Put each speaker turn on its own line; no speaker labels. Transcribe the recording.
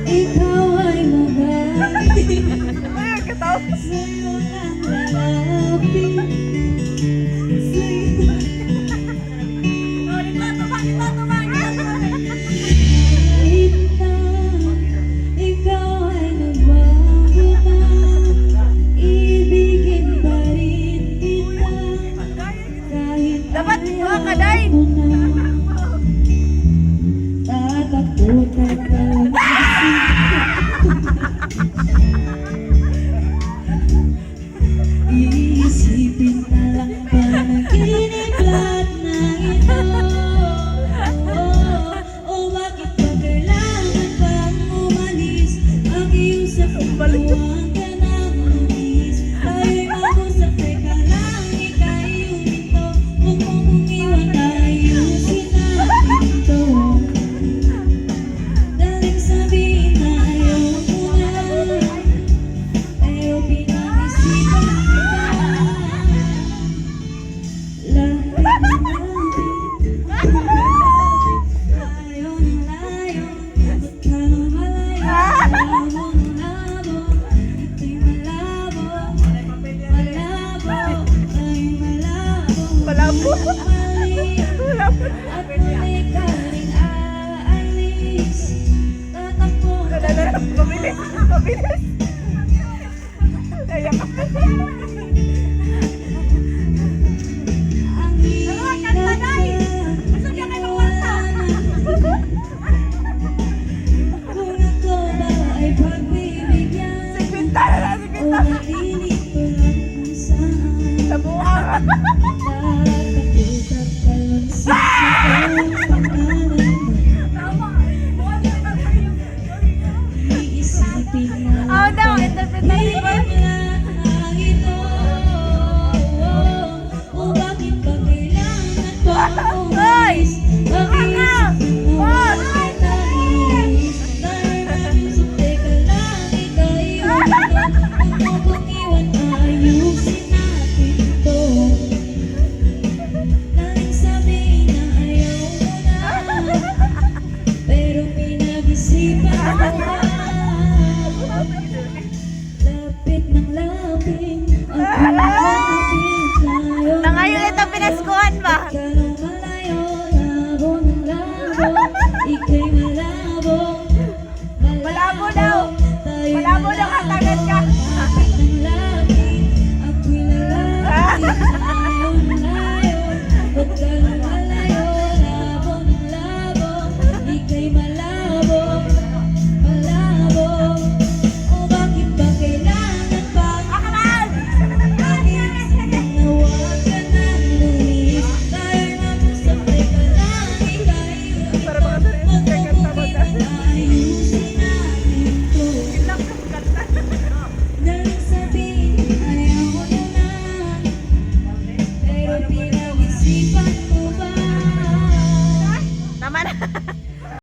Ikaw ay magaling.
Ayun, kataw.
Sa'yo lang lalapit. Sa'yo kahit na ikaw ay nagbago na, ibigin pa rin kita. Kahit
Dapat
ayaw
ka, Day.
ko na, tatakutan ka lang iisipin na lang panaginip lahat ng ito. O bakit ba kailangan pang umalis? Pakiusap buwan ka na manis. Tayo'y mag-usap, teka lang, ika'y huminto. Huwag mo kong iwan, ayusin natin to. Daling sabihin na ayoko na, pero pinag-isipan kita. Lahat na natin, layo na layo, ba't ka lumalayo? Malabo na labo, ito'y malabo, malabo, ay malabo.
Malabo.
Mali, at muli ka rin aalis. Tatakbo ka
Mabilis, mabilis. Ayan ka.
ang hirap na iniwala na. Kung ako ba ay pagbibigyan
Kwenta na lang,
o
kwenta.
nalilito lang kung saan.
Sa buha.
Dahil